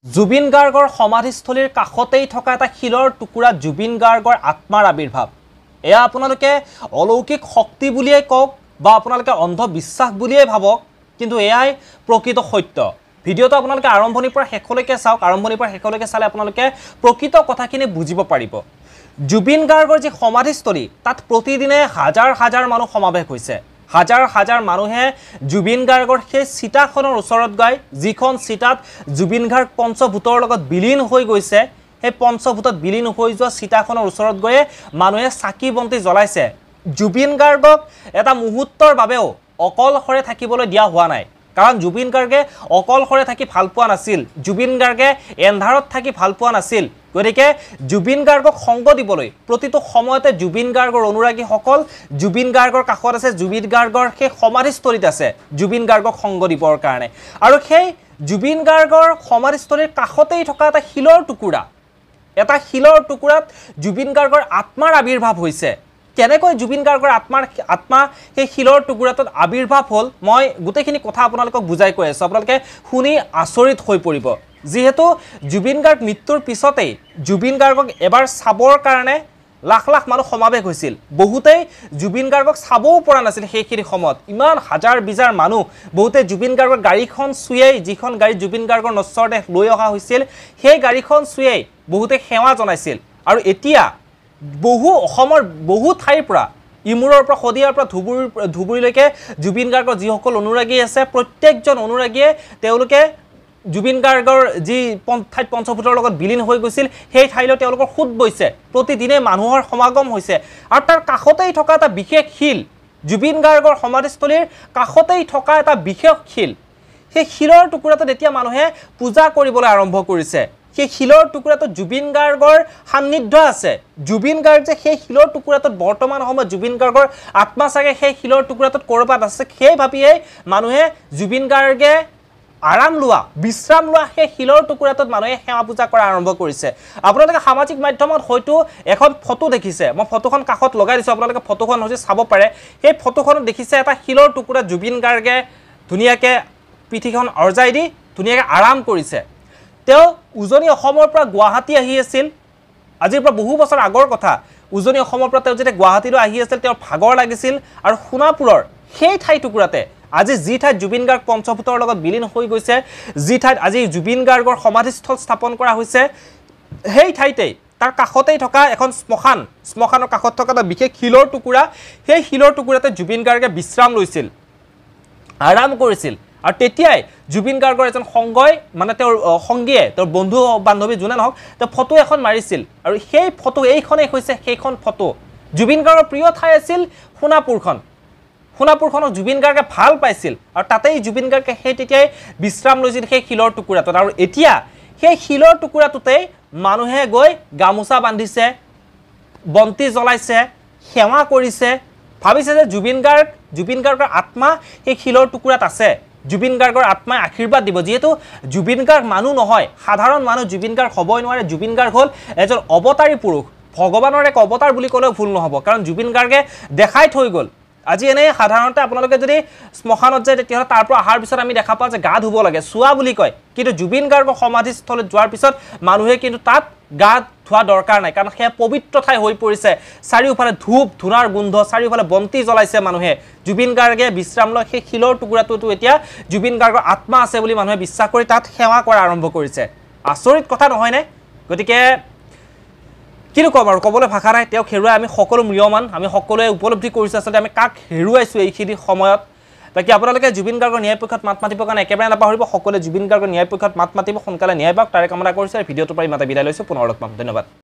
জুবিন গাৰ্গৰ সমাধিস্থলীৰ কাষতেই থকা এটা শিলৰ টুকুৰা জুবিন গাৰ্গৰ আত্মাৰ আবিৰ্ভাৱ। এয়া আপোনালোকে অলৌকিক শক্তি বুলিয়েই কওক বা আপোনালোকে অন্ধবিশ্বাস বুলিয়েই ভাবক, কিন্তু এয়াই প্ৰকৃত সত্য। ভিডিঅ'টো আপোনালোকে আৰম্ভণিৰ পৰা শেষলৈকে চাওক, আৰম্ভণিৰ পৰা শেষলৈকে চালে আপোনালোকে প্ৰকৃত কথাখিনি বুজিব পাৰিব। জুবিন গাৰ্গৰ যি সমাধিস্থলী তাত প্ৰতিদিনে হাজাৰ হাজাৰ মানুহ সমাৱেশ হৈছে। হাজাৰ হাজাৰ মানুহে জুবিন গাৰ্গৰ সেই চিতাখনৰ ওচৰত গৈ, যিখন চিতাত জুবিন গাৰ্গ পঞ্চভূতৰ লগত বিলীন হৈ গৈছে, সেই পঞ্চভূতত বিলীন হৈ যোৱা চিতাখনৰ ওচৰত গৈয়ে মানুহে চাকি বন্তি জ্বলাইছে। জুবিন গাৰ্গক এটা মুহূৰ্তৰ বাবেও অকলশৰে থাকিবলৈ দিয়া হোৱা নাই, কাৰণ জুবিন গাৰ্গে অকলশৰে থাকি ভাল পোৱা নাছিল, জুবিন গাৰ্গে এন্ধাৰত থাকি ভাল পোৱা নাছিল। গতিকে জুবিন গাৰ্গক সংগ দিবলৈ প্ৰতিটো সময়তে জুবিন গাৰ্গৰ অনুৰাগীসকল জুবিন গাৰ্গৰ কাষত আছে, জুবিন গাৰ্গৰ সেই সমাধিস্থলীত আছে জুবিন গাৰ্গক সংগ দিবৰ কাৰণে। আৰু সেই জুবিন গাৰ্গৰ সমাধিস্থলীৰ কাষতেই থকা এটা শিলৰ টুকুৰা, এটা শিলৰ টুকুৰাত জুবিন গাৰ্গৰ আত্মাৰ আবিৰ্ভাৱ হৈছে। কেনেকৈ জুবিন গাৰ্গৰ আত্মা সেই শিলৰ টুকুৰাটোত আবিৰ্ভাৱ হ'ল, মই গোটেইখিনি কথা আপোনালোকক বুজাই কৈ আছোঁ, আপোনালোকে শুনি আচৰিত হৈ পৰিব। যিহেতু জুবিন গাৰ্গ মৃত্যুৰ পিছতেই জুবিন গাৰ্গক এবাৰ চাবৰ কাৰণে লাখ লাখ মানুহ সমাৱেশ হৈছিল। বহুতেই জুবিন গাৰ্গক চাবও পৰা নাছিল সেইখিনি সময়ত, ইমান হাজাৰ বিজাৰ মানুহ। বহুতে জুবিন গাৰ্গৰ গাড়ীখন চুইয়েই, যিখন গাড়ী জুবিন গাৰ্গৰ নশ্বৰ দেহ লৈ অহা হৈছিল, সেই গাড়ীখন চুইয়েই বহুতে সেৱা জনাইছিল। আৰু এতিয়া অসমৰ বহু ঠাইৰ পৰা, ইমূৰৰ পৰা শদিয়াৰ পৰা ধুবুৰীলৈকে জুবিন গাৰ্গৰ যিসকল অনুৰাগী আছে, প্ৰত্যেকজন অনুৰাগীয়ে তেওঁলোকে জুবিন গাৰ্গৰ যি ঠাইত পঞ্চভূতৰ লগত বিলীন হৈ গৈছিল সেই ঠাইলৈ তেওঁলোকৰ সোঁত বৈছে। প্ৰতিদিনে মানুহৰ সমাগম হৈছে। আৰু তাৰ কাষতেই থকা এটা বিশেষ শিল, জুবিন গাৰ্গৰ সমাধিস্থলীৰ কাষতেই থকা এটা বিশেষ শিল, সেই শিলৰ টুকুৰাটোত এতিয়া মানুহে পূজা কৰিবলৈ আৰম্ভ কৰিছে। সেই শিলৰ টুকুৰাটোত জুবিন গাৰ্গৰ সান্নিধ্য আছে। জুবিন গাৰ্গ যে সেই শিলৰ টুকুৰাটোত বৰ্তমান সময়ত জুবিন গাৰ্গৰ আত্মা চাগে সেই শিলৰ টুকুৰাটোত ক'ৰবাত আছে, সেই ভাবিয়েই মানুহে জুবিন গাৰ্গে আৰাম লোৱা, বিশ্ৰাম লোৱা সেই শিলৰ টুকুৰাটোত মানুহে সেৱা পূজা কৰা আৰম্ভ কৰিছে। আপোনালোকে সামাজিক মাধ্যমত হয়তো এখন ফটো দেখিছে, মই ফটোখন কাষত লগাই দিছোঁ, আপোনালোকে ফটোখন হৈছে চাব পাৰে। সেই ফটোখনত দেখিছে এটা শিলৰ টুকুৰা জুবিন গাৰ্গে ধুনীয়াকৈ পিঠিখন অৰ্জাই দি ধুনীয়াকৈ আৰাম কৰিছে। তেওঁ উজনি অসমৰ পৰা গুৱাহাটী আহি আছিল, আজিৰ পৰা বহু বছৰ আগৰ কথা। উজনি অসমৰ পৰা তেওঁ যেতিয়া গুৱাহাটীলৈ আহি আছিল, তেওঁৰ ভাগৰ লাগিছিল। আৰু সোণাপুৰৰ সেই ঠাই টুকুৰাতে আজি যি ঠাইত জুবিন গাৰ্গ পঞ্চভূতৰ লগত বিলীন হৈ গৈছে, যি ঠাইত আজি জুবিন গাৰ্গৰ সমাধিস্থল স্থাপন কৰা হৈছে, সেই ঠাইতেই তাৰ কাষতেই থকা এখন শ্মশানৰ কাষত থকা এটা বিশেষ শিলৰ টুকুৰা, সেই শিলৰ টুকুৰাতে জুবিন গাৰ্গে বিশ্ৰাম লৈছিল, আৰাম কৰিছিল। আৰু তেতিয়াই জুবিন গাৰ্গৰ এজন সংগই, মানে তেওঁৰ সংগীয়ে, তেওঁৰ বন্ধু বান্ধৱী যোনে নহওক, তেওঁ ফটো এখন মাৰিছিল। আৰু সেই ফটো এইখনেই হৈছে সেইখন ফটো। জুবিন গাৰ্গৰ প্ৰিয় ঠাই আছিল সোণাপুৰখন। সোণাপুৰখনক জুবিন গাৰ্গে ভাল পাইছিল, আৰু তাতেই জুবিন গাৰ্গে সেই তেতিয়াই বিশ্ৰাম লৈছিল সেই শিলৰ টুকুৰাটোত। আৰু এতিয়া সেই শিলৰ টুকুৰাটোতেই মানুহে গৈ গামোচা বান্ধিছে, বন্তি জ্বলাইছে, সেৱা কৰিছে, ভাবিছে যে জুবিন গাৰ্গৰ আত্মা সেই শিলৰ টুকুৰাত আছে, জুবিন গাৰ্গৰ আত্মাই আশীৰ্বাদ দিব। যিহেতু জুবিন গাৰ্গ মানুহ নহয়, সাধাৰণ মানুহ জুবিন গাৰ্গ হ'বই নোৱাৰে। জুবিন গাৰ্গ হ'ল এজন অৱতাৰী পুৰুষ, ভগৱানৰ এক অৱতাৰ বুলি ক'লেও ভুল নহ'ব, কাৰণ জুবিন গাৰ্গে দেখাই থৈ গ'ল। আজি এনেই সাধাৰণতে আপোনালোকে যদি শ্মশানত যায়, তেতিয়াহ'লে তাৰ পৰা অহাৰ পিছত আমি দেখা পাওঁ যে গা ধুব লাগে, চোৱা বুলি কয়। কিন্তু জুবিন গাৰ্গৰ সমাধিস্থলীত যোৱাৰ পিছত মানুহে কিন্তু তাত গা ধোৱা দৰকাৰ নাই, কাৰণ সেয়া পবিত্ৰ ঠাই হৈ পৰিছে। চাৰিওফালে ধূপ ধূনাৰ গোন্ধ, চাৰিওফালে বন্তি জ্বলাইছে মানুহে। জুবিন গাৰ্গে বিশ্ৰাম লয় সেই শিলৰ টুকুৰাটোতো এতিয়া জুবিন গাৰ্গৰ আত্মা আছে বুলি মানুহে বিশ্বাস কৰি তাত সেৱা কৰা আৰম্ভ কৰিছে। আচৰিত কথা নহয়নে? গতিকে কিনো ক'ম আৰু, ক'বলৈ ভাষা নাই। তেওঁক হেৰুৱাই আমি সকলো ম্ৰিয়মান, আমি সকলোৱে উপলব্ধি কৰিছোঁ আচলতে আমি কাক হেৰুৱাইছোঁ এইখিনি সময়ত। বাকী আপোনালোকে জুবিন গাৰ্গৰ ন্যায় পক্ষত মাত মাতিবৰ কাৰণে একেবাৰে নাপাহৰিব। সকলোৱে জুবিন গাৰ্গৰ ন্যায় পক্ষত মাত মাতিব, সোনকালে ন্যায় পাওক তাৰে কামনা কৰিছে। ভিডিঅ'টোৰ পৰা ইমানতে বিদায় লৈছোঁ, পুনৰ লগ পাম, ধন্যবাদ।